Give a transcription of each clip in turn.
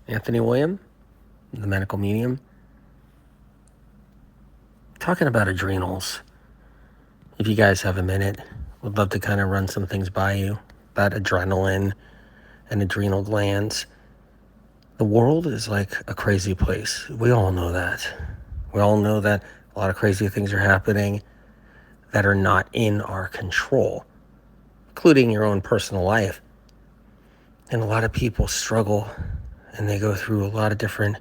Anthony William, the medical medium, talking about adrenals. If you guys have a minute, would love to kind of run some things by you about adrenaline and adrenal glands. The world is like a crazy place. We all know that. We all know that a lot of crazy things are happening that are not in our control, including your own personal life. And a lot of people struggle and they go through a lot of different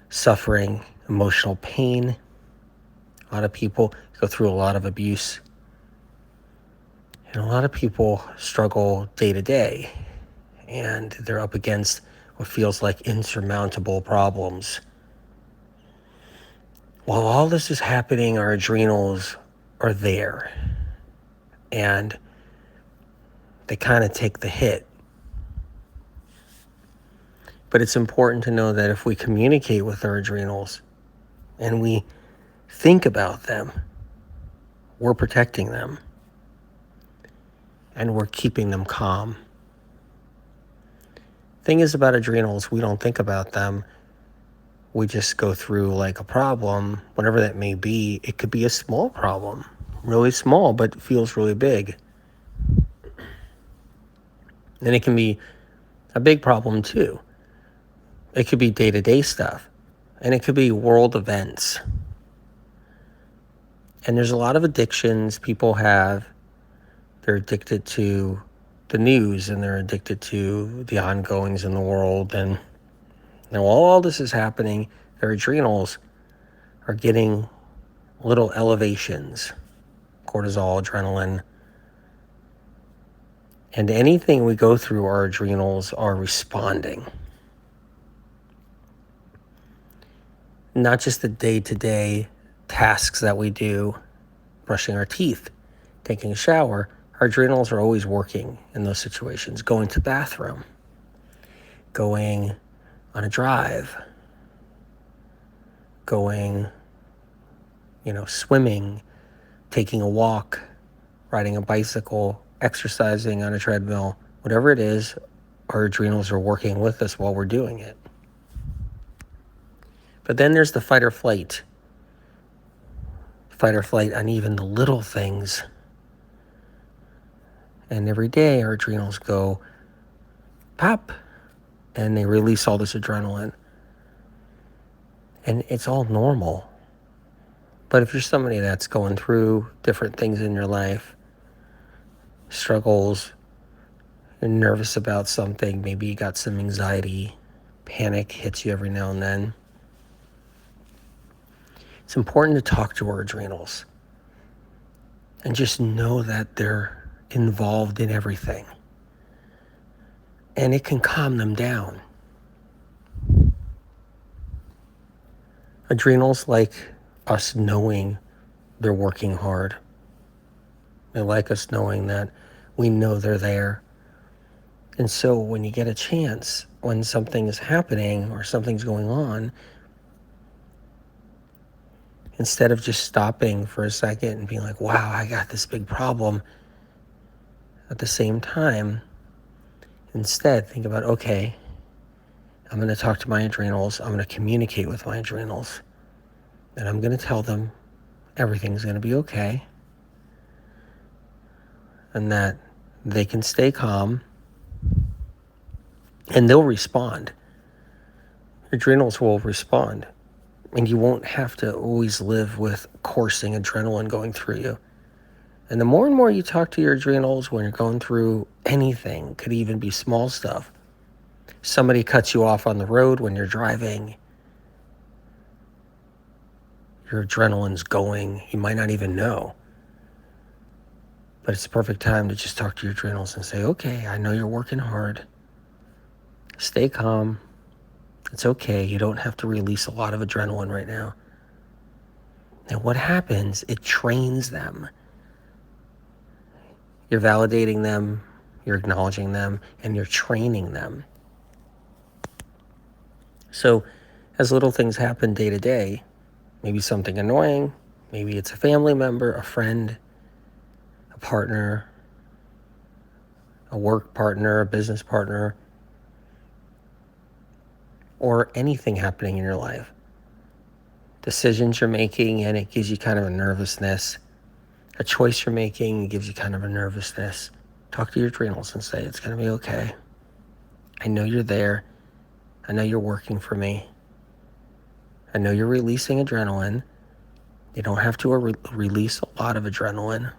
suffering, emotional pain. A lot of people go through a lot of abuse. And a lot of people struggle day to day. And they're up against what feels like insurmountable problems. While all this is happening, our adrenals are there. And they kind of take the hit. But it's important to know that if we communicate with our adrenals and we think about them, we're protecting them and we're keeping them calm. Thing is about adrenals, we don't think about them. We just go through like a problem, whatever that may be. It could be a small problem, really small, but feels really big. And it can be a big problem too. It could be day-to-day stuff, and it could be world events. And there's a lot of addictions people have. They're addicted to the news, and they're addicted to the ongoings in the world. And now while all this is happening, their adrenals are getting little elevations, cortisol, adrenaline. And anything we go through, our adrenals are responding. Not just the day-to-day tasks that we do, brushing our teeth, taking a shower. Our adrenals are always working in those situations. Going to the bathroom, going on a drive, going, swimming, taking a walk, riding a bicycle, exercising on a treadmill, whatever it is, our adrenals are working with us while we're doing it. But then there's the fight or flight on even the little things. And every day our adrenals go pop and they release all this adrenaline. And it's all normal. But if you're somebody that's going through different things in your life, struggles, you're nervous about something, maybe you got some anxiety, panic hits you every now and then, it's important to talk to our adrenals and just know that they're involved in everything. And it can calm them down. Adrenals like us knowing they're working hard. They like us knowing that we know they're there. And so when you get a chance, when something is happening or something's going on, instead of just stopping for a second and being like, wow, I got this big problem, at the same time, instead think about, okay, I'm going to talk to my adrenals. I'm going to communicate with my adrenals. And I'm going to tell them everything's going to be okay. And that they can stay calm. And they'll respond. Adrenals will respond. And you won't have to always live with coursing adrenaline going through you. And the more and more you talk to your adrenals when you're going through anything, could even be small stuff. Somebody cuts you off on the road when you're driving. Your adrenaline's going. You might not even know. But it's the perfect time to just talk to your adrenals and say, okay, I know you're working hard. Stay calm. It's okay. You don't have to release a lot of adrenaline right now. And what happens, it trains them. You're validating them, you're acknowledging them, and you're training them. So as little things happen day to day, maybe something annoying, maybe it's a family member, a friend, a partner, a work partner, a business partner, or anything happening in your life. Decisions you're making, and it gives you kind of a nervousness. A choice you're making gives you kind of a nervousness. Talk to your adrenals and say, it's going to be okay. I know you're there. I know you're working for me. I know you're releasing adrenaline. You don't have to release a lot of adrenaline.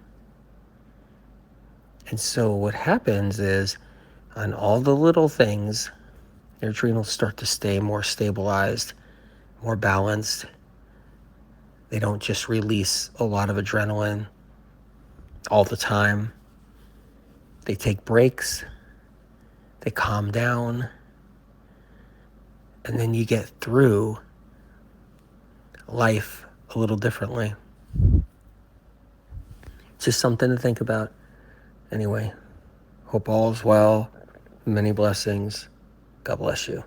And so what happens is, on all the little things, your adrenals start to stay more stabilized, more balanced. They don't just release a lot of adrenaline all the time. They take breaks. They calm down. And then you get through life a little differently. Just something to think about. Anyway, hope all is well. Many blessings. God bless you.